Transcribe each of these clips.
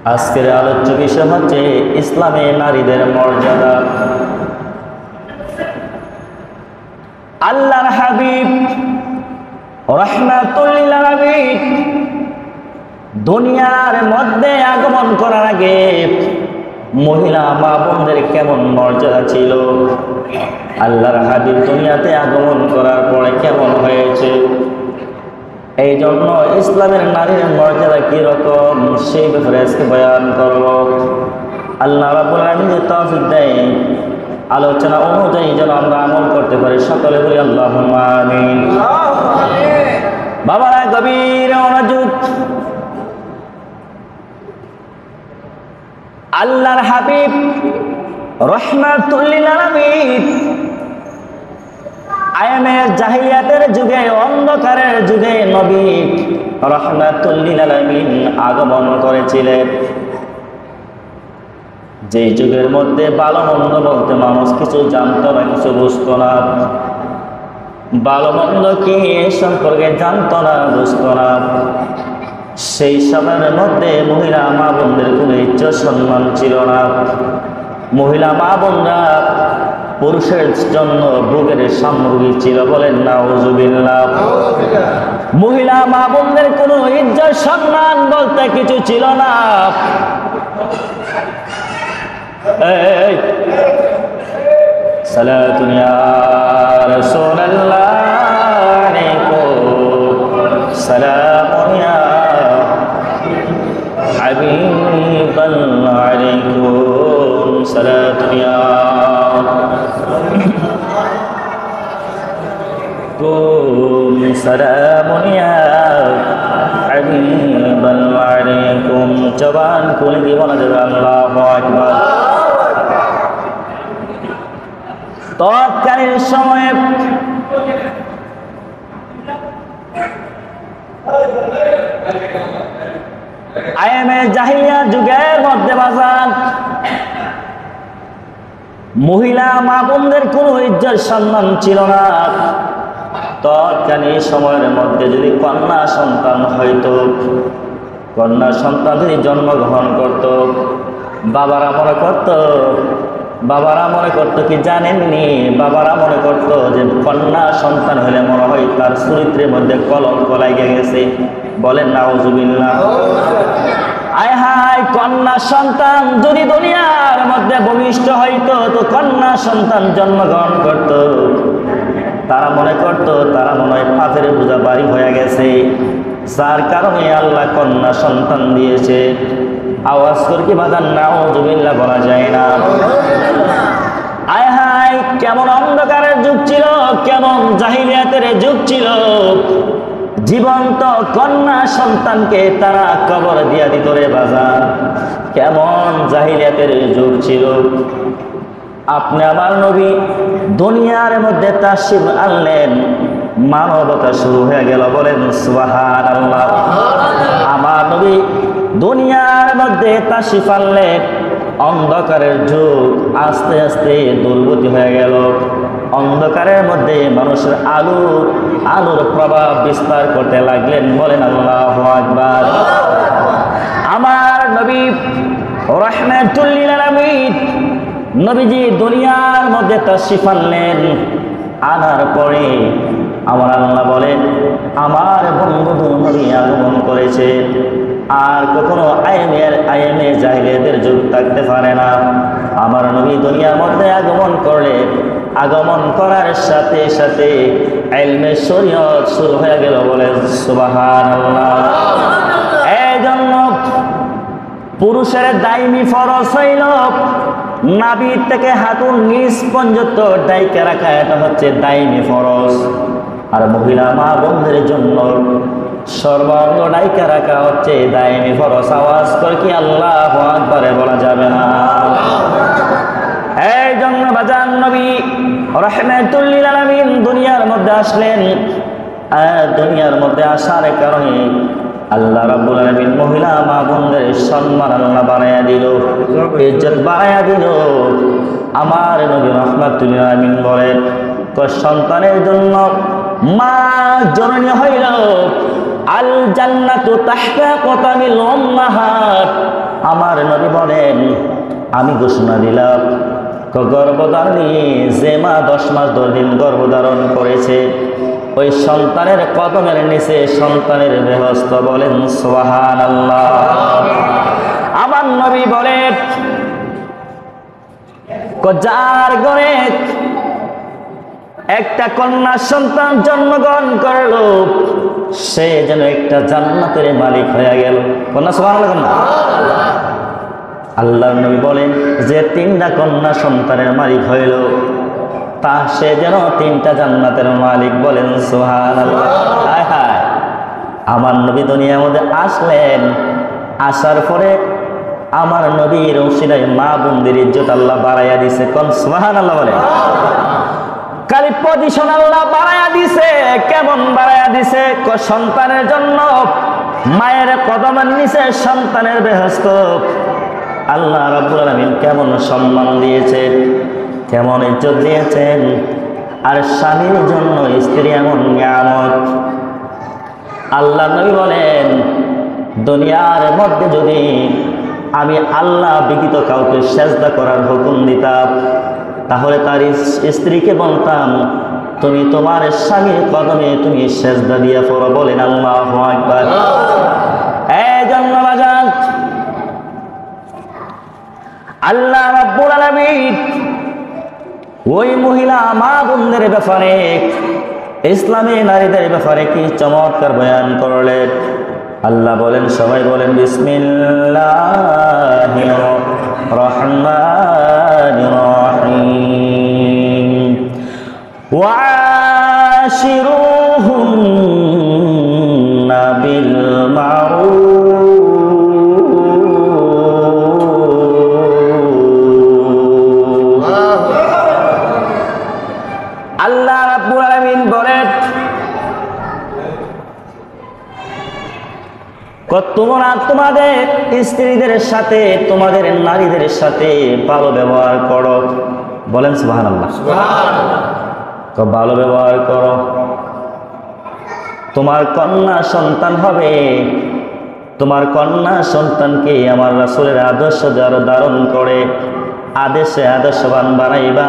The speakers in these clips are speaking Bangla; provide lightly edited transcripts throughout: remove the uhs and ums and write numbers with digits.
আজকের আলোচ্য বিষয় হচ্ছে ইসলামে নারীদের মর্যাদা। আল্লাহর হাবিব রাহমাতুল লিল আলামিন দুনিয়ার মধ্যে আগমন করার আগে মহিলা মা বোনদের কেমন মর্যাদা ছিল, আল্লাহর হাবিব দুনিয়াতে আগমন করার পরে কেমন হয়েছে, এই জন্য ইসলামের নারীর মর্যাদা কি রকম সেই ব্যাপারে আজকে বয়ান করব। আল্লাহ রাব্বুল আলামিন তৌফিক দেয় আলোচনা অনুযায়ী যেন আমরা আমল করতে পারি, সকলে বলি আল্লাহুম্মা আমিন। বাবারা গভীর মনোযোগ। আল্লাহর হাবিব রাহমাতুল লিল আলামিন আয়ামে জাহিলিয়াতের যুগে, অন্ধকারের যুগে নবী রাহমাতুল লিল আলামিন আগমন করেছিলেন। যে যুগের মধ্যে ভালো মন্দ বলতে মানুষ কিছু জানতো না, কিছু বুঝতো না, ভালো মন্দ কি সম্পর্কে জানতো না, বুঝতো না। সেই সময়ের মধ্যে মহিলা মা বোনদের কোনো ইজ্জত সম্মান ছিল না। মহিলা মা বোনরা পুরুষের জন্য বুকের সামগ্রী ছিল, বলেন নাউজুবিল্লাহ। মহিলা মা বোনদের কোনো ইজ্জত সম্মান বলতে কিছু ছিল না। এই সালাতুন ইয়া রাসূলুল্লাহ আলাইকুম সালামুন ইয়া হাবিবাল্লাহ আলাইকুম সালাতুন ইয়া সালামুন ইয়া হাবিবাল্লাহ আলাইকুম। জবান খুলে কি বলা যাবে আল্লাহু আকবার। তৎকালীন সময়ে আয়ামে জাহিলিয়া যুগের মধ্যে বাজার মহিলা মা বোনদের কোনো ইজ্জত সম্মান ছিল না। তৎকালীন সময়ের মধ্যে যদি কন্যা সন্তান হইতো, কন্যা সন্তান যদি জন্মগ্রহণ করত, বাবারা মনে করতো কি জানেননি, বাবারা মনে করতো যে কন্যা সন্তান হলে মনে হয় তার চরিত্রের মধ্যে কলঙ্ক লাগে গেছে, বলেন নাউজুবিল্লাহ। আয় হায়, কন্যা সন্তান যদি দুনিয়ার মধ্যে ভূমিষ্ঠ হইতো, তো কন্যা সন্তান জন্মগ্রহণ করত, তারা মনে করতো তারা মনে হয় পাথের বোঝা বাড়ি হয়ে গেছে, যার কারণে আল্লাহ কন্যা সন্তান দিয়েছে। আওয়াজ করে কি বাজান নাউজুবিল্লাহ বলা যায় না? আয় হায়, কেমন অন্ধকারের যুগ ছিল, কেমন জাহিলিয়াতের যুগ ছিল। জীবন্ত কন্যা সন্তানকে তারা কবর দিয়া দিত রে বাজান। কেমন জাহিলিয়াতের যুগ ছিল। আপনি আমার নবী দুনিয়ার মধ্যে তাশরীফ আনলেন, মানবতা শুরু হয়ে গেল, বলেন সুবহানাল্লাহ। আমার নবী দুনিয়ার মধ্যে তাশরীফ আনলেন, অন্ধকারের যুগ আস্তে আস্তে দুর্গতি হয়ে গেল। অন্ধকারের মধ্যে মানুষের আলোর প্রভাব বিস্তার করতে লাগলেন, বলেন আল্লাহু আকবার। আমার নবী রাহমাতুল লিল আলামিন নবীজি দুনিয়ার মধ্যে তাশরীফ আনলেন। আনার পরে আমার আল্লাহ বলেন আমার বন্ধু নবী আগমন করেছে, আর কখনো আয়ামে জাহিলিয়াতের যুগ থাকতে পারে না। আমার নবী দুনিয়ার মধ্যে আগমন করলে, আগমন করার সাথে সাথে ইলমে শরীয়ত শুরু হয়ে গেল, বলেন সুবহানাল্লাহ। এই জন্য পুরুষের দাইমি ফরজ হইল নাভি থেকে হাঁটুর নিচ পর্যন্ত ডাইকা রাখা, এটা হচ্ছে দাইমি ফরজ। আর মহিলা মা বোনদের জন্য সর্বাঙ্গ ডাইকা রাখা হচ্ছে দাইমি ফরজ। আওয়াজ করে কি আল্লাহু আকবার বলা যাবে না? এই জন্য বাজান নবী রাহমাতুল লিল আলামিন দুনিয়ার মধ্যে আসলেন। দুনিয়ার মধ্যে আসার কারণে আল্লাহ রাব্বুল আলামিন মহিলা মা বোনদের সম্মান আল্লাহ বাড়াইয়া দিল, ইজ্জত বাড়াইয়া দিল। আমার নবী রাহমাতুল লিল আলামিন বলেন, সন্তানের জন্য মা জননী হইল আল জান্নাতু তাহতা কতামিল উম্মাহাত। নবী বলেন, আমি ঘোষণা দিলাম গর্ভধারিণী যে মা 10 মাস 10 দিন গর্ভধারণ করেছে, ওই সন্তানের কদমের নিচে সন্তানের বেহস্ত বলেন সুবহানাল্লাহ। আমার নবী বলেন, যার ঘরে একটা কন্যা সন্তান জন্মগ্রহণ করলো, সে যেন একটা জান্নাতের মালিক হয়ে গেল। কন্যা সুবহানাল্লাহ কন্যা। আল্লাহর নবী বলেন, যে 3টা কন্যা সন্তানের মালিক হইল, তা সে যেন 3টা জান্নাতের মালিক। বলেন সুবহানাল্লাহ। হায় হায়, আমার নবী দুনিয়ার মধ্যে আসলেন, আসার পরে আমার নবীর ওসিলায় মা বোনদের ইজ্জত আল্লাহ বাড়াইয়া দিছে। কোন সুবহানাল্লাহ বলে। খালি পজিশন আল্লাহ বাড়াইয়া দিছে। কেমন বাড়াইয়া দিছে? সন্তানের জন্য মায়ের কদমের নিচে সন্তানের বেহেশত আল্লাহ রাব্বুল আলামিন কেমন সম্মান দিয়েছেন, কেমন ইজ্জত দিয়েছেন। আর স্বামীর জন্য স্ত্রী এমন নিয়ামত। আল্লাহ নবী বলেন, দুনিয়ার মধ্যে যদি আমি আল্লাহ ব্যতীত কাউকে সেজদা করার হুকুম দিতাম, তাহলে তার স্ত্রীকে বলতাম, তুমি তোমার স্বামীর কদমে তুমি সেজদা দিয়ে পড়ো। বলেন আল্লাহু আকবার। এই জন্য বাজান, আল্লাহ রাব্বুল আলামিন ওই মহিলা মা বোনদের ব্যাপারে, ইসলামী নারীদের ব্যাপারে কি চমৎকার বয়ান করলেন। আল্লাহ বলেন, সবাই বলেন বিসমিল্লাহির রহমানির রহিম। ওয়াশিরুহুন্না বিল মারুফ। আল্লাহ রাব্বুল আলামিন বলেন, তোমরা তোমাদের স্ত্রীদের সাথে, তোমাদের নারীদের সাথে ভালো ব্যবহার করো। বলেন সুবহানাল্লাহ। ভালো ব্যবহার করো। তোমার কন্যা সন্তান হবে, তোমার কন্যা সন্তানকে আমার রাসূলের আদর্শ ধারণ করে আদেশে আদর্শবান বানাইবা।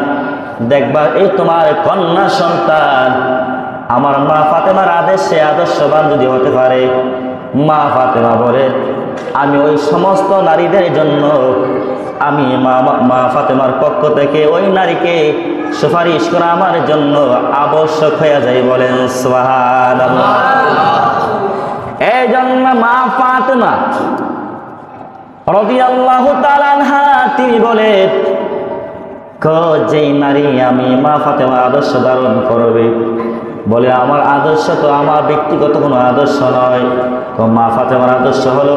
দেখবা এই তোমার কন্যা সন্তান আমার মা ফাতেমার আদেশে আদর্শবান যদি হতে পারে, মা ফাতেমা বলে, আমি ওই সমস্ত নারীদের জন্য আমি মা ফাতেমার পক্ষ থেকে ওই নারীকে সুপারিশ করা আমার জন্য আবশ্যক হয়ে যায়। বলেন সুবহানাল্লাহ। এই জন্য মা ফাতেমা রাদিয়াল্লাহু তাআলা আনহা তিনি বলে, যেই নারী আমি মা ফাতেমার আদর্শ ধারণ করবে, বলে আমার আদর্শ তো আমার ব্যক্তিগত কোনো আদর্শ নয়, তো মা ফাতেমার আদর্শ হলো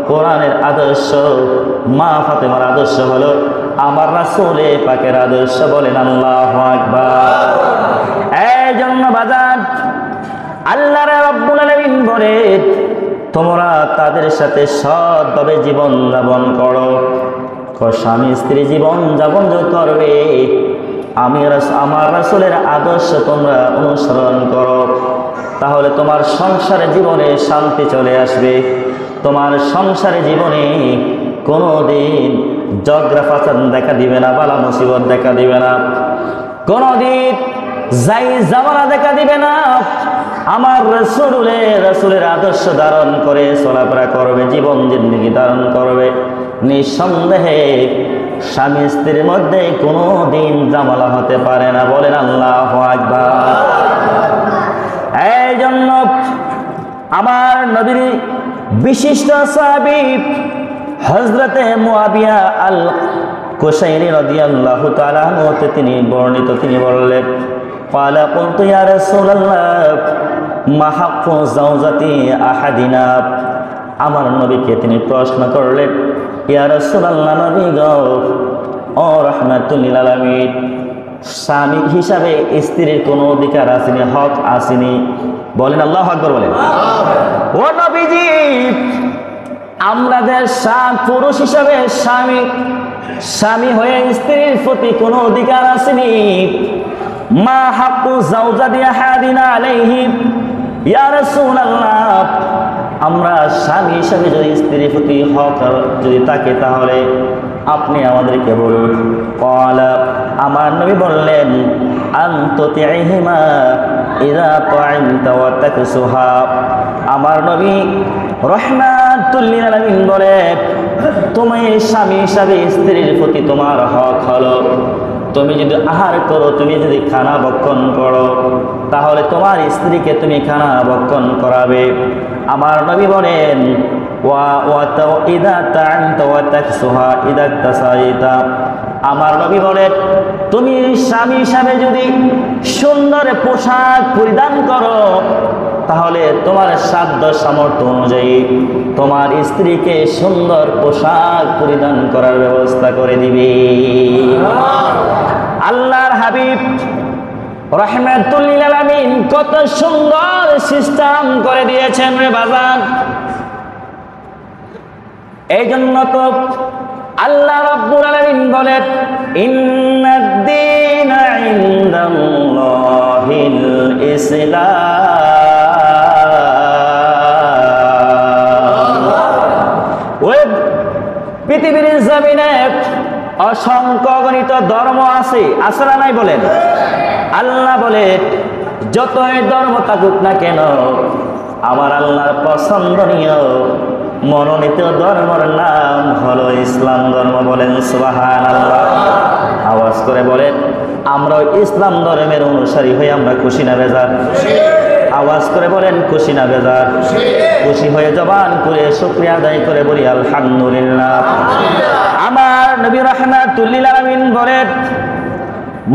কোরআনের আদর্শ, মা ফাতেমার আদর্শ হলো আমার রাসূল পাকের আদর্শ। বলেন আল্লাহু আকবার। এই জন্য বাজার আল্লাহ রাব্বুল আলামিন বলে, তোমরা তাদের সাথে সৎভাবে জীবন যাপন করো। স্বামী স্ত্রী জীবন যাপন করবে, আমার রাসূলের আদর্শ তোমরা অনুসরণ করো, তাহলে তোমার সংসারে জীবনে শান্তি চলে আসবে। তোমার সংসারে জীবনে কোনোদিন ঝগড়া ফাসাদ দেখা দিবে না, বালা মুসিবত দেখা দিবে না, কোনোদিন যাই জামানা দেখা দিবে না। আমার রাসূলের আদর্শ ধারণ করে চলাফেরা করবে, জীবন জিন্দেগি ধারণ করবে, নিঃসন্দেহে স্বামী স্ত্রীর মধ্যে কোনো দিন ঝামেলা হতে পারে না। বলেন আল্লাহু আকবার। এই জন্য আমার নবীর বিশিষ্ট সাহাবী হযরতে মুআবিয়া আল কুশাইরি রাদিয়াল্লাহু তাআলা আনহু তিনি বর্ণিত, তিনি বললেন, ক্বালা কুলতু ইয়া রাসূলুল্লাহ মা হাক্কু যাওজাতি আহাদিনা। আমার নবীকে তিনি প্রশ্ন করলেন, ইয়া রাসূলুল্লাহ, নবী গো, ও রাহমাতুল লিল আলামিন, স্বামী হিসাবে স্ত্রীর কোনো অধিকার আসেনি, হক আসেনি? বলেন আল্লাহু আকবার। বলেন ও নবীজি, আমাদের পুরুষ হিসাবে স্বামী হয়ে স্ত্রীর প্রতি কোনো অধিকার আসেনি। মা হাক্কু যাওজাতি আহাদিনা আলাইহি ইয়া রাসূলুল্লাহ, আমরা স্বামী হিসাবে যদি স্ত্রীর প্রতি হক যদি থাকে তাহলে আপনি আমাদেরকে বলুন। ক্বালা, আমার নবী বললেন, আনতুতিহিমা ইযা তা'আমতা ওয়া তাকসুহা। আমার নবী রাহমাতুল লিল আলামিন বলে, তুমি স্বামী হিসাবে স্ত্রীর প্রতি তোমার হক হলো তুমি যদি আহার করো, তুমি যদি খানা ভক্ষণ করো, তাহলে তোমার স্ত্রীকে তুমি খানা ভক্ষণ করাবে। আমার নবী বলেন, আমার নবী বলেন, তুমি স্বামী হিসাবে যদি সুন্দর পোশাক পরিধান করো, তাহলে তোমার সাধ্য সামর্থ্য অনুযায়ী তোমার স্ত্রীকে সুন্দর পোশাক পরিধান করার ব্যবস্থা করে দিবে। আল্লাহর হাবিব রাহমাতুল লিল আলামিন কত সুন্দর সিস্টেম করে দিয়েছেন রে বাজার। এই জন্য তো আল্লাহ রাব্বুল আলামিন বলেন, ইন্নাদ দীনা ইনদাল্লাহিল ইসলাম। ওই পৃথিবীর জমিনে অসংখ্য গণিত ধর্ম আছে, আসলে নাই বলেন? আল্লাহ বলে, যতই ধর্ম থাকুক না কেন, আমার আল্লাহর পছন্দনীয় মনোনীত ধর্মের নাম হলো ইসলাম ধর্ম। বলেন সুবহানাল্লাহ। আওয়াজ করে বলেন, আমরা ইসলাম ধর্মের অনুসারী হয়ে আমরা খুশি না বেজার? আওয়াজ করে বলেন, খুশি না বেজার? খুশি হয়ে জবান করে শুকরিয়া আদায় করে বলি আলহামদুলিল্লাহ। আমার নবী রাহমাতুল লিল আলামিন বলেন,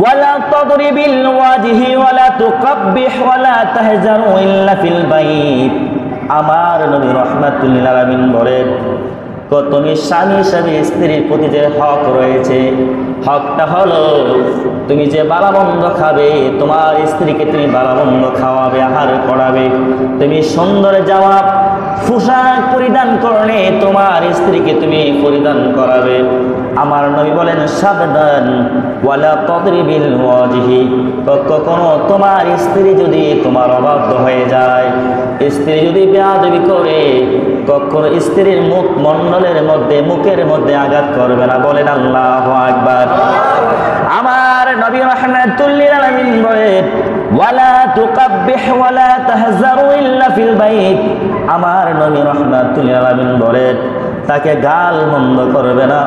ওয়ালা তাদরিবিল ওয়াজহি ওয়ালা তুকাব্বিহ ওয়ালা তাহজারু ইল্লা ফিল বাইত। আমার নবী রাহমাতুল লিল আলামিন বলেন, তুমি স্বামী হিসাবে স্ত্রীর প্রতি যে হক রয়েছে, হকটা হলো তুমি যে বালামন্দ খাবে, তোমার স্ত্রীকে তুমি বালামন্দ খাওয়াবে, আহার করাবে। তুমি সুন্দর জবাব পোশাক পরিধান করলে তোমার স্ত্রীকে তুমি পরিধান করাবে। আমার নবী বলেন, সাবধান, ওয়ালা তাদরিবিল ওয়াজহি। কখনো তোমার স্ত্রী যদি তোমার অবাধ্য হয়ে যায়, স্ত্রী যদি বেয়াদবি করে, কখনো স্ত্রীর মুখ মণ্ডলের মধ্যে, মুখের মধ্যে আঘাত করবে না। বলেন আল্লাহু আকবার। আমার নবী রাহমাতুল লিল আলামিন বলেন, ওয়ালা তুকাব্বিহ ওয়ালা তাহজারু ইল্লা ফিল বাইত। আমার নবী রাহমাতুল লিল আলামিন বলেন, তাকে গাল মন্দ করবে না,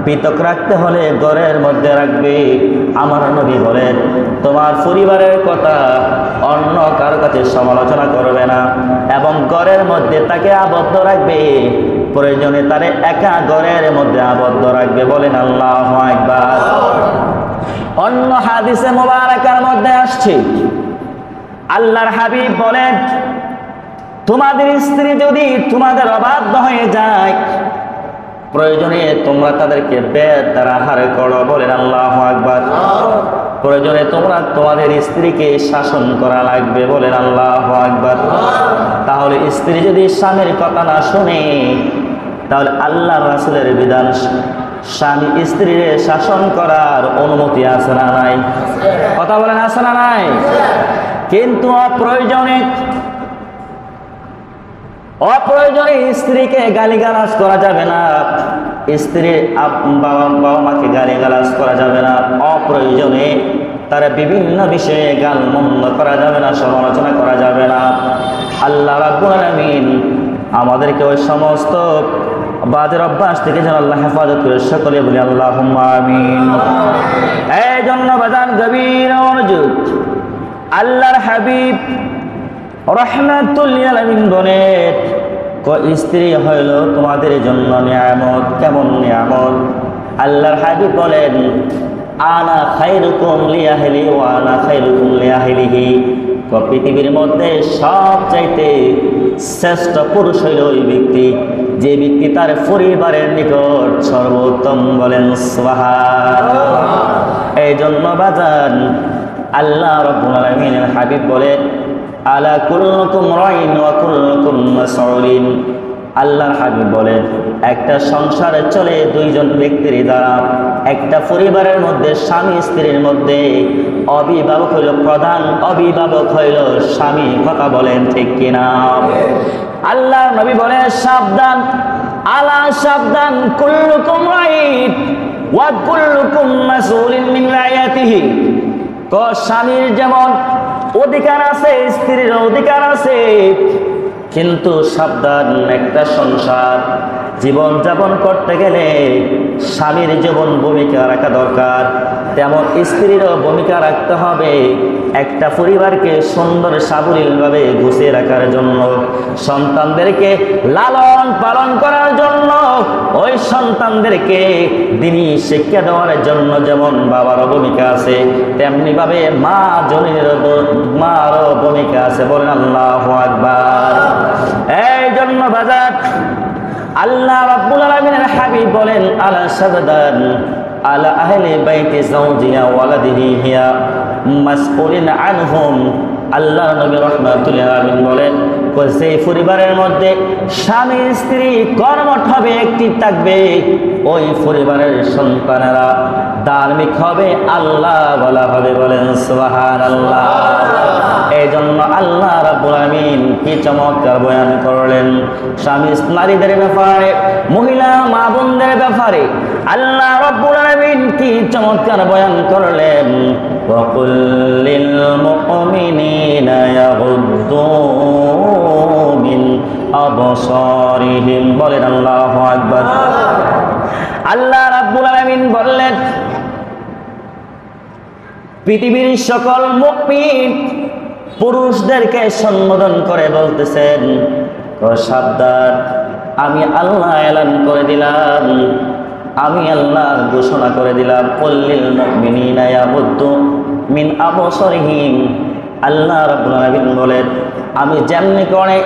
পৃথক রাখতে হলে ঘরের মধ্যে রাখবে। আমার নবী বলেন, তোমার পরিবারের কথা অন্য কারো কাছে সমালোচনা করবে না এবং ঘরের মধ্যে তাকে আবদ্ধ রাখবে। প্রয়োজনে তারে একা ঘরের মধ্যে আবদ্ধ রাখবে। বলেন আল্লাহু আকবার। অন্য হাদিসে মুবারাকার মধ্যে আসছে, আল্লাহর হাবিব বলেন, তোমাদের স্ত্রী যদি তোমাদের অবাধ্য হয়ে যায়, প্রয়োজনে তোমরা তাদেরকে বেদ দ্বারা আহার করো। বলেন আল্লাহু আকবার। প্রয়োজনে তোমরা তোমাদের স্ত্রীকে শাসন করা লাগবে। বলেন আল্লাহু আকবার। তাহলে স্ত্রী যদি স্বামীর কথা না শুনে, তাহলে আল্লাহ রাসূলের বিধান স্বামী স্ত্রীর শাসন করার অনুমতি আছে না নাই? কথা বলেন, আছে না নাই? কিন্তু অপ্রয়োজনে স্ত্রীকে গালিগালাজ করা যাবে না, স্ত্রীর বাবা মাকে গালিগালাজ করা যাবে না, অপ্রয়োজনে তারা বিভিন্ন বিষয়ে গালমন্দ করা যাবে না, সমালোচনা করা যাবে না। আল্লাহ রাব্বুল আলামিন আমাদেরকে ওই সমস্ত বাজে অভ্যাস থেকে যেন আল্লাহ হেফাজত করে, সকলে বলি আল্লাহুম্মা আমিন। এই জন্য বাজান গভীর মনোযোগ, আল্লাহর হাবিব রাহমাতুল লিল আলামিন বলেন, স্ত্রী হইল তোমাদের জন্য নিয়ামত। কেমন নিয়ামত? আল্লাহর হাবিব বলেন, আনা খায়রুকুম লিআহলি ওয়া আনা খায়রুকুম লিআহলিহি। পৃথিবীর মধ্যে সবচাইতে শ্রেষ্ঠ পুরুষ হইল ওই ব্যক্তি যে ব্যক্তি তার পরিবারের নিকট সর্বোত্তম। বলেন সুবহানাল্লাহ। এই জন্য বাজান আল্লাহ রাব্বুল আলামিনের হাবিব বলেন, আলা কুল্লুকুম রাইন ওয়া কুল্লুকুম মাসউলিন। আল্লাহর হাবিব বলেন, একটা সংসারে চলে দুইজন ব্যক্তির দ্বারা। একটা পরিবারের মধ্যে স্বামী স্ত্রীর মধ্যে অভিভাবক হইল প্রধান, অভিভাবক হইল স্বামী। কথা বলেন ঠিক কিনা? আল্লাহর নবী বলেন, সাবধান, আলা সাবধান, কুল্লুকুম রাইন ওয়া কুল্লুকুম মাসউলিন মিন রাইয়াতিহি। স্বামীর যেমন অধিকার আছে, স্ত্রীর অধিকার আছে, কিন্তু সাবধান, একটা সংসার জীবন যাপন করতে গেলে স্বামীর যেমন ভূমিকা রাখা দরকার, তেমন স্ত্রীরও ভূমিকা রাখতে হবে। একটা পরিবারকে সুন্দর সাবলীলভাবে গুছিয়ে রাখার জন্য, সন্তানদেরকে লালন পালন করার জন্য, ওই সন্তানদেরকে দ্বীনি শিক্ষা দেওয়ার জন্য যেমন বাবারও ভূমিকা আছে, তেমনিভাবে মা জননীরও মারও ভূমিকা আছে। বলেন আল্লাহু আকবার। এই জন্য বাজার আল্লাহ রাব্বুল আলামিনের হাবিব বলেন, আলা সাবদান আলা আহলি বাইতি যাওজিয়া ওয়ালাদিহি হিয়া মাসউলিন আনহুম। আল্লাহ নবী রাহমাতুল্লাহ আলাইহি বলেন, সেই পরিবারের মধ্যে স্বামী স্ত্রী কর্মঠ হবে, একটি থাকবে, ওই পরিবারের সন্তানেরা ধার্মিক হবে, আল্লাহ বলা হবে। বলেন সুবহানাল্লাহ। এই জন্য আল্লাহ রাব্বুল আলামিন কি চমৎকার বয়ান করলেন স্বামী নারীদের ব্যাপারে, মহিলা মা বোনদের ব্যাপারে। আল্লাহ রাব্বুল আলামিন কি চমৎকার বয়ান করলেন, ওয়া কুল্লিল মুমিনিনা ইয়াগুদ্দু মিন আবসারিহিম। বলেন আল্লাহু আকবার। আল্লাহ রাব্বুল আলামিন বললেন, পৃথিবীর সকল মুমিন পুরুষদেরকে সম্বোধন করে বলতেছেন, সাবধান, আমি আল্লাহ এলান করে দিলাম, আমি আল্লাহ ঘোষণা করে দিলাম, কুল্লিল মুমিনিনা ইয়াগুদ্দু মিন আবসারিহিম। আল্লাহ রাব্বুল আলামিন বলেন, আমি যেমনি করে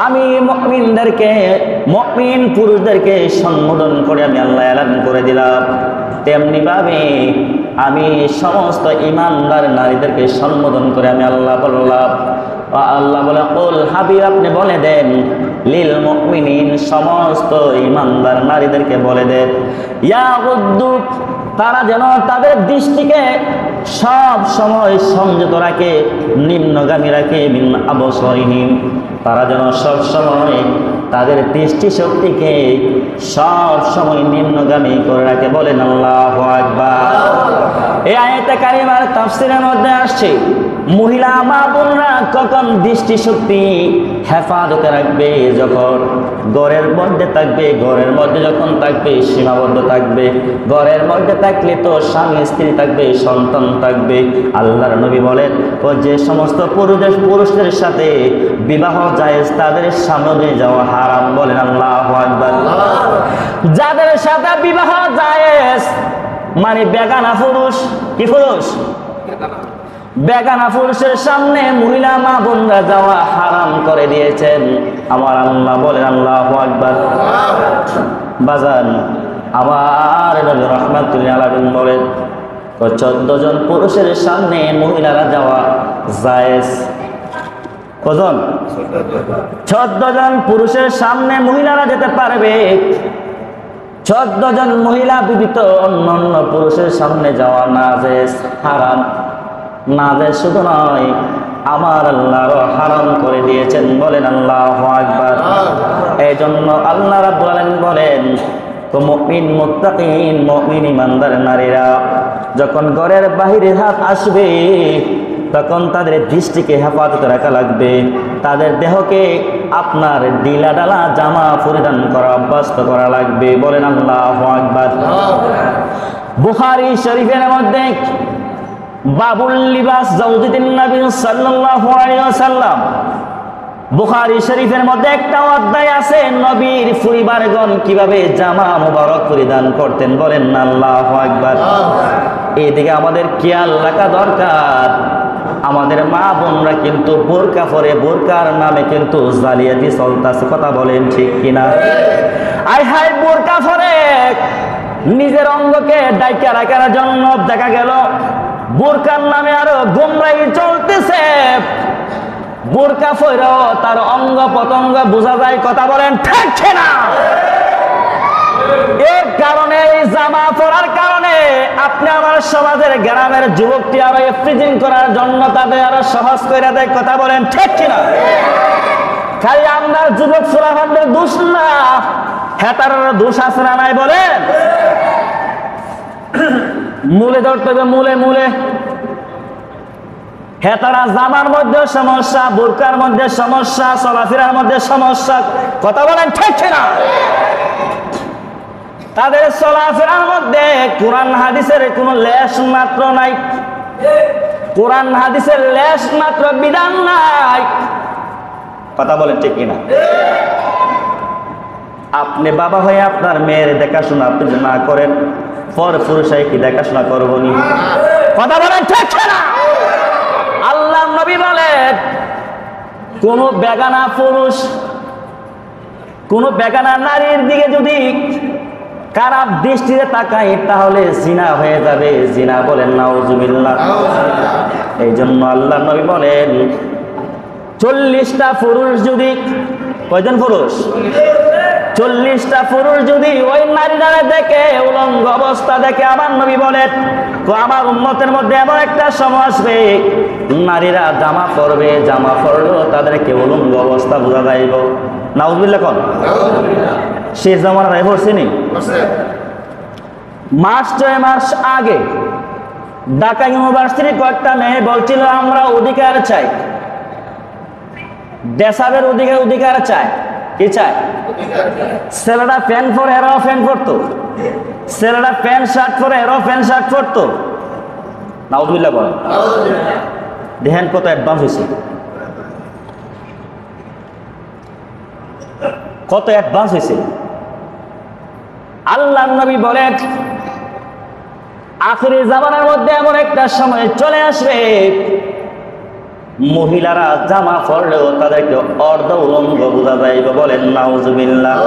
আমি মুমিনদেরকে, মুমিন পুরুষদেরকে সম্বোধন করে আমি আল্লাহ এলান করে দিলাম, তেমনি ভাবে আমি সমস্ত ইমানদার নারীদেরকে সম্বোধন করে আমি আল্লাহ বললাম। আল্লাহ বলে, কুল হাবিব আপনি বলে দেন, লিল মুমিনিন সমস্ত ইমানদার নারীদেরকে বলে দেন, ইয়াগুদ্দু তারা যেন তাদের দৃষ্টিকে সব সময় সংযত রাখে, নিম্নগামী রাখে, মিন আবসারিহিম তারা যেন সব সময় তাদের দৃষ্টি শক্তিকে সব সময় নিম্নগামী করে রাখে। বলেন আল্লাহু আকবার। এই আয়াতে কারিমার তাফসীরের মধ্যে আসছে, মহিলা মা বোনরা কখন দৃষ্টি শক্তি হেফাজতে রাখবে, যখন ঘরের মধ্যে থাকবে, ঘরের মধ্যে যখন থাকবে সীমাবদ্ধ থাকবে, ঘরের মধ্যে থাকলে তো স্বামী স্ত্রী থাকবে, সন্তান থাকবে। আল্লাহর নবী বলেন, ও যে সমস্ত পুরুষদের সাথে বিবাহ জায়েজ তাদের সামনে যাওয়া হারাম। বলেন আল্লাহু আকবার। যাদের সাথে বিবাহ জায়েজ মানে বেগানা পুরুষ, কি পুরুষ? বেগানা পুরুষের সামনে মহিলা মা বোনরা যাওয়া হারাম করে দিয়েছেন আমার আল্লাহ। বলেন আল্লাহু আকবার। বাজান আমার নবী রাহমাতুল্লাহ আলাইহি বলেন, 14 জন পুরুষের সামনে মহিলারা যাওয়া জায়েজ। কজন? 14 জন পুরুষের সামনে মহিলারা যেতে পারবে। 14 জন মহিলা ব্যতীত অন্য পুরুষের সামনে যাওয়া নাজেস, হারাম। নাজেস শুধু নয়, আমার আল্লাহও হারাম করে দিয়েছেন। বলেন আল্লাহু আকবার। এই জন্য আল্লাহ রাব্বুল আলামিন বলেন, তো মুমিন মুত্তাকিন মুমিন ইমানদার নারীরা যখন ঘরের বাহিরে হাত আসবে তখন তাদের দৃষ্টিকে হেফাজতে রাখা লাগবে, তাদের দেহকে আপনার ডিলা ডালা জামা পরিধান করা অভ্যস্ত করা লাগবে। বলেন আল্লাহু আকবার। বুখারী শরীফের মধ্যে বাবুল লিবাস যাওজাতিন নবী সাল্লাল্লাহু আলাইহি ওয়াসাল্লাম, বুখারী শরীফের মধ্যে একটা অধ্যায় আছে নবীর পরিবারগণ কিভাবে জামা মুবারক পরিধান করতেন। বলেন আল্লাহু আকবার। এইদিকে আমাদের খেয়াল রাখা দরকার। আমাদের মা বোনরা কিন্তু বোরকা পরে, বোরকার নামে কিন্তু জালিয়াতি চলতেছে। কথা বলেন ঠিক কিনা? আই হাই বোরকা পরে নিজের অঙ্গকে ডাইকা রাখার জন্য দেখা গেল বোরকার নামে আরো গোমরাহি চলতেছে। বোরকা পরেও তার অঙ্গ প্রত্যঙ্গ বোঝা যায়। কথা বলেন ঠিক না? এর কারণে এই জামা পরার কারণে আপনি আমার সমাজের গ্রামের যুবকটি আরো ফ্রিজিং করার জন্য তাদের আরো সহজ করে দেয়। কথা বলেন ঠিক না? খালি আমরা যুবক সুলাফানদের দোষ না, হেতার দোষ আছে না নাই বলেন? মূলে ধরতে হবে, মূলে মূলে। হেতারা জামার মধ্যে সমস্যা, বোরকার মধ্যে সমস্যা, চলাফেরার মধ্যে সমস্যা। কথা বলেন ঠিক না? তাদের চলাফেরার মধ্যে কোরআন হাদিসের কোনো লেশ মাত্র নাই, কোরআন হাদিসের লেশ মাত্র বিধান নাই। কথা বলেন ঠিক কিনা? আপনি বাবা হয়ে আপনার মেয়ের দেখাশোনা আপনি না করেন, পর পুরুষাই কি দেখাশোনা করবনি? কথা বলেন ঠিক না? আল্লাহ নবী বলেন কোন বেগানা পুরুষ কোন বেগানা নারীর দিকে যদি খারাপ দৃষ্টিতে তাকাই তাহলে জিনা হয়ে যাবে। জিনা বলেন নাউজুবিল্লাহ। এই জন্য আল্লাহ নবী বলেন 40টা পুরুষ যদি, কয়জন পুরুষ? 40টা পুরুষ যদি ওই নারীরা দেখে, উলঙ্গ অবস্থা দেখে, আমার নবী বলেন তো আমার উম্মতের মধ্যে এমন একটা সময় আসবে নারীরা জামা পরবে, জামা পরলেও তাদেরকে উলঙ্গ অবস্থা বোঝা যাইব। নাউজুবিল্লাহ কোন? সে জামানা নাই পড়ছিনি? মাস 6 মাস আগে ঢাকা ইউনিভার্সিটির কয়েকটা মেয়ে বলছিল আমরা অধিকার চাই, দেশাবের অধিকার চাই। কি চাই? ছেলেরা প্যান্ট পরে এরাও প্যান্ট পরতো, ছেলেরা প্যান্ট শার্ট পরে এরাও প্যান্ট শার্ট পরতো। নাউজুবিল্লাহ বলেন। দেখেন কত অ্যাডভান্স হয়েছে, কত অ্যাডভান্স হয়েছে। আল্লাহ নবী বলেন আখিরি জামানার মধ্যে এমন একটা সময় চলে আসবে মহিলারা জামা পরলেও তাদেরকে অর্ধ উলঙ্গ বোঝা যাইবে। বলেন নাউজুবিল্লাহ।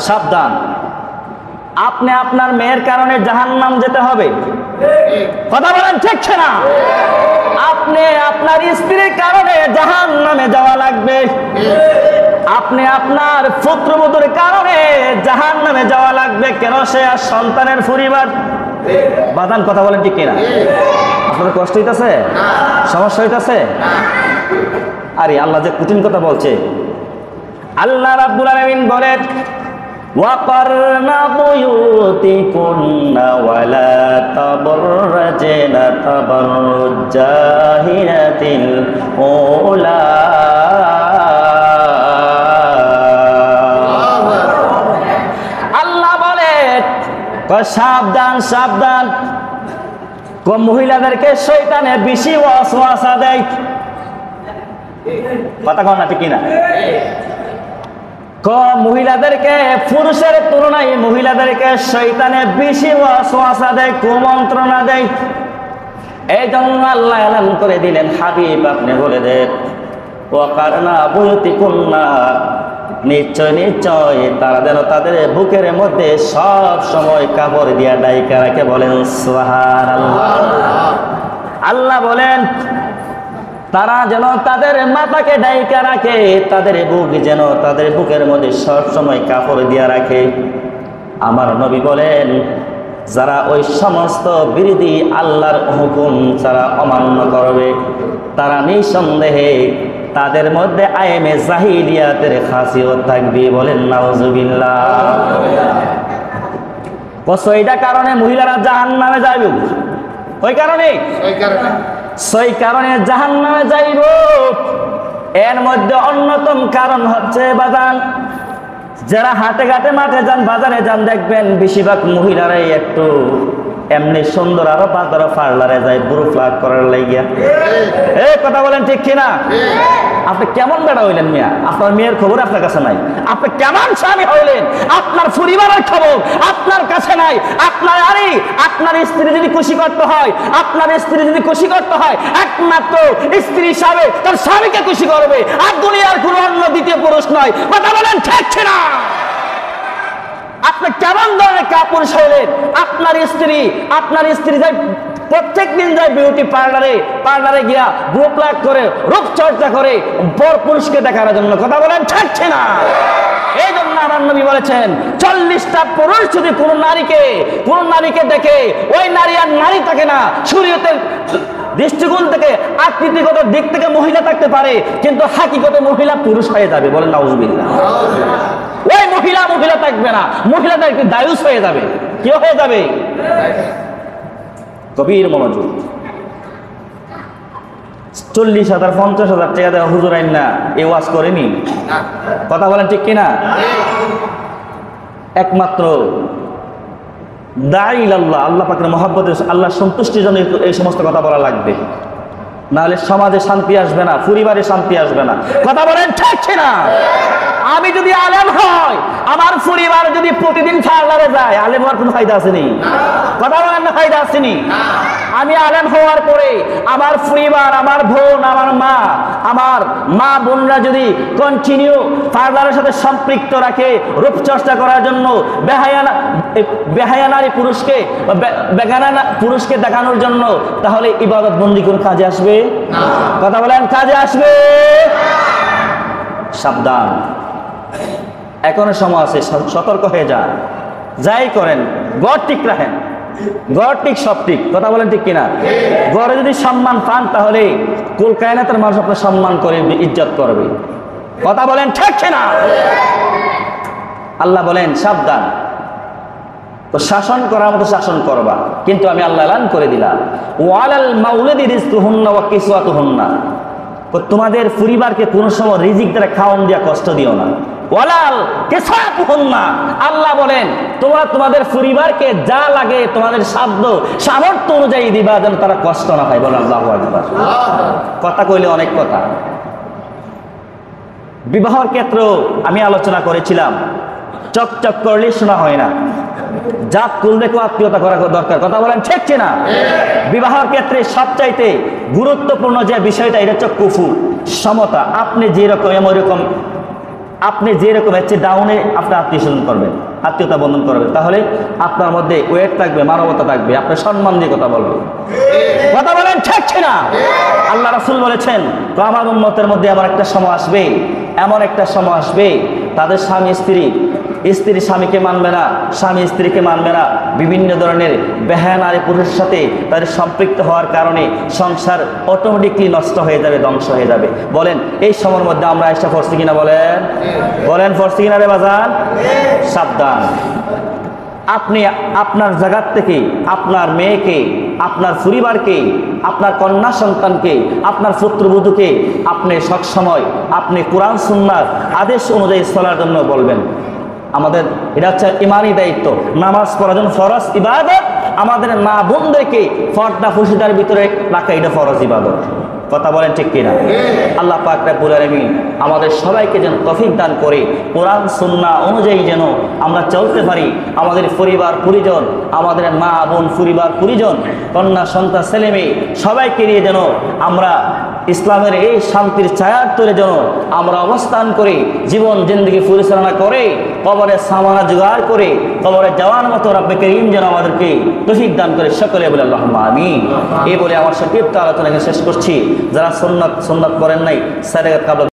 সাবধান, আপনি আপনার মেয়ের কারণে জাহান্নাম যেতে হবে। কথা বলেন ঠিক না? আপনি আপনার স্ত্রীর কারণে জাহান্নামে যাওয়া লাগবে। আপনি আপনার পুত্রবধূর কারণে জাহান্নামে যাওয়া লাগবে। কেন? সে আর সন্তানের পরিবার। বাদান কথা বলেন ঠিক কিনা? আপনাদের কষ্ট হইতেছে? সমস্যা হইতেছে? আরে আল্লাহ যে কঠিন কথা বলছে। আল্লাহ রাব্বুল আলামিন বলেন ওয়াকারনা বুয়ুতিকুন্না ওয়ালা তাবাররাজনা তাবাররুজ জাহিলাতিল উলা। আল্লাহ বলেন সাবধান সাবধান, মহিলাদেরকে শয়তানে বেশি ওয়াসওয়াসা দেয়। কথা কন না ঠিক কিনা? মহিলাদেরকে পুরুষের তুলনায় মহিলাদেরকে শয়তানে বেশি ওয়াসওয়াসা দেয়, কুমন্ত্রণা দেয়। এই জন্য আল্লাহ এলান করে দিলেন হাবিব আপনি বলে দেন ওয়াকারনা বুয়ুতিকুন্না, নিশ্চয় নিশ্চয় তারা যেন তাদের বুকের মধ্যে সব সময় কাপড় দিয়া ডাইকা রাখে। বলেন সুবহানাল্লাহ। আল্লাহ বলেন তারা যেন তাদের মাথাকে ডাইকা রাখে, তাদের বুক যেন তাদের বুকের মধ্যে সব সময় কাপড় দিয়া রাখে। আমার নবী বলেন যারা ওই সমস্ত বিরোধী আল্লাহর হুকুম যারা অমান্য করবে তারা নিঃসন্দেহে তাদের মধ্যে আইমে জাহিলিয়াতের খাসিয়ত থাকবে। বলেন নাউজুবিল্লাহ। কয়টা কারণে মহিলারা জাহান্নামে যাইব? ওই কারণে জাহান্নামে যাইব। এর মধ্যে অন্যতম কারণ হচ্ছে বাজান, যারা হাটে ঘাটে মাঠে যান, বাজারে যান, দেখবেন বেশিরভাগ মহিলারাই একটু এমনি সুন্দর আরো বাজারে পার্লারে যায় বুড়ো ফ্লাগ করার লাগিয়া। এই কথা বলেন ঠিক কিনা? আপনি কেমন বেড়া হইলেন মিয়া? আপনার মেয়ের খবর আপনার কাছে নাই। আপনি কেমন স্বামী হইলেন? আপনার পরিবারের খবর আপনার কাছে নাই। আপনার স্ত্রী যদি খুশি করতে হয়, আপনার স্ত্রী যদি খুশি করতে হয়, একমাত্র স্ত্রী হিসাবে তার স্বামীকে খুশি করবে, আর দুনিয়ার কোনো অন্য দ্বিতীয় পুরুষ নয়। কথা বলেন ঠিক কিনা? আপনি কেমন ধরনের কাপুরুষ হইলেন? আপনার স্ত্রী প্রত্যেকদিন যায় বিউটি পার্লারে গিয়া গ্রুপ লাগ করে রূপচর্চা করে পর পুরুষকে দেখার জন্য। কথা বলেন থাকছে না। এই জন্য আমার নবী বলেছেন 40টা পুরুষ যদি কোন নারীকে দেখে ওই নারী আর নারী থাকে না। শরীয়তের দৃষ্টিকোণ থেকে আকৃতিগত দিক থেকে মহিলা থাকতে পারে, কিন্তু হাকিগত মহিলা পুরুষ হয়ে যাবে। বলেন নাউজুবিল্লাহ। ওই মহিলা থাকবে না, মহিলাটা একটু দায়ুস হয়ে যাবে। কি হয়ে যাবে? গভীর মনোযোগ। 40,000 50,000 টাকা দেওয়া হুজুর আইন না এ ওয়াজ করেনি। কথা বলেন ঠিক কিনা? একমাত্র দাঈ ইলাল্লাহ, আল্লাহ পাকের মহব্বতে, আল্লাহ সন্তুষ্টির জন্য এই সমস্ত কথা বলা লাগবে, নাহলে সমাজে শান্তি আসবে না, পরিবারে শান্তি আসবে না। কথা বলেন ঠিক কিনা? আমি যদি আলেম হয়, আমার পরিবার যদি প্রতিদিন পার্লারে যায়, আলেম হওয়ার কোনো ফায়দা আসেনি। কথা বলেন না, ফায়দা আসেনি। আমি আলেম হওয়ার পরে আমার পরিবার, আমার বোন, আমার মা বোনরা যদি কন্টিনিউ পার্লারের সাথে সম্পৃক্ত রাখে রূপচর্চা করার জন্য, বেহায়া নারী পুরুষকে, বেগানা পুরুষকে দেখানোর জন্য, তাহলে ইবাদত বন্দি কোন কাজে আসবে? কথা বলেন কাজে আসবে? সাবধান, এখনো সময় আছে, সতর্ক হয়ে যান। যাই করেন গড় ঠিক রাখেন, গড় ঠিক সব ঠিক। কথা বলেন ঠিক কিনা? গড়ে যদি সম্মান পান, তাহলে কুল কায়নাতের মানুষ আপনার সম্মান করে, ইজ্জত করবে। কথা বলেন ঠিক কিনা? আল্লাহ বলেন সাবধান, তো শাসন করার মতো শাসন করবা, কিন্তু আমি আল্লাহ এলান করে দিলাম ওয়ালাল মাউলাদি রিজকুহুন্না ওয়া কিসওয়াতুহুন্না, তোমাদের পরিবারকে কোন সময় রিজিক দ্বারা খাওয়ান দিয়া কষ্ট দিও না। ওয়ালাল কিসওয়াতুহুন্না, আল্লাহ বলেন তোমরা তোমাদের পরিবারকে যা লাগে তোমাদের সামর্থ্য অনুযায়ী দিবা, যেন তারা কষ্ট না পায়। বলেন আল্লাহু আকবার। কথা কইলে অনেক কথা। বিবাহের ক্ষেত্রেও আমি আলোচনা করেছিলাম, চকচক করলে শোনা হয় না, জাত কুল দেখো আত্মীয়তা করা দরকার। কথা বলেন ঠিক কিনা? বিবাহের ক্ষেত্রে সবচাইতে গুরুত্বপূর্ণ যে বিষয়টা, এটা হচ্ছে কুফু, সমতা। আপনি যেরকম হচ্ছে ডাউনে আপনি আত্মীয় করবেন, আত্মীয়তা বন্ধন করবেন, তাহলে আপনার মধ্যে ওয়েট থাকবে, মানবতা থাকবে, আপনার সম্মান দিয়ে কথা বলবে। কথা বলেন ঠিক কিনা? আল্লাহ রাসূল বলেছেন, তো আমার উম্মতের মধ্যে এমন একটা সময় আসবে, তাদের স্ত্রী স্বামীকে মানবে না, স্বামী স্ত্রীকে মানবে না, বিভিন্ন ধরনের বেহায়া নারী পুরুষের সাথে তাদের সম্পৃক্ত হওয়ার কারণে সংসার অটোমেটিকলি নষ্ট হয়ে যাবে, ধ্বংস হয়ে যাবে। বলেন এই সময়ের মধ্যে আমরা এসে পড়ছি কিনা? বলেন পড়ছি কিনা রে বাজান? সাবধান। আপনি আপনার জায়গা থেকে আপনার মেয়েকে, আপনার পরিবারকে, আপনার কন্যা সন্তানকে, আপনার পুত্রবধূকে আপনি সবসময় আপনি কোরআন সুন্নাহর আদেশ অনুযায়ী চলার জন্য বলবেন। আমাদের এটা হচ্ছে ইমানি দায়িত্ব। নামাজ পড়ার জন্য ফরজ ইবাদত, আমাদের মা বোনদেরকে পর্দা ফুশিদার ভিতরে রাখা এটা ফরজ ইবাদত। কথা বলেন ঠিক কিনা? আল্লাহ পাক রব্বুল আলামিন আমাদের সবাইকে যেন তৌফিক দান করে কোরআন সুন্নাহ অনুযায়ী যেন আমরা চলতে পারি। আমাদের পরিবার পরিজন, আমাদের মা বোন, পরিবার পরিজন, কন্যা সন্তান, ছেলে মেয়ে সবাইকে নিয়ে যেন আমরা ইসলামের এই শান্তির ছায়ার তলে যেন আমরা অবস্থান করে জীবন জিন্দগি পরিচালনা করে কবরে সামানা জোগাড় করে কবরে যাওয়ার মতো রব্বে করিম যেন আমাদেরকে তৌফিক দান করে। সকলে বলে আল্লাহুম্মা আমিন। এই বলে আমার সংক্ষিপ্ত আলোচনাকে শেষ করছি। যারা সুন্নাত করেন নাই, সালাত কাবলা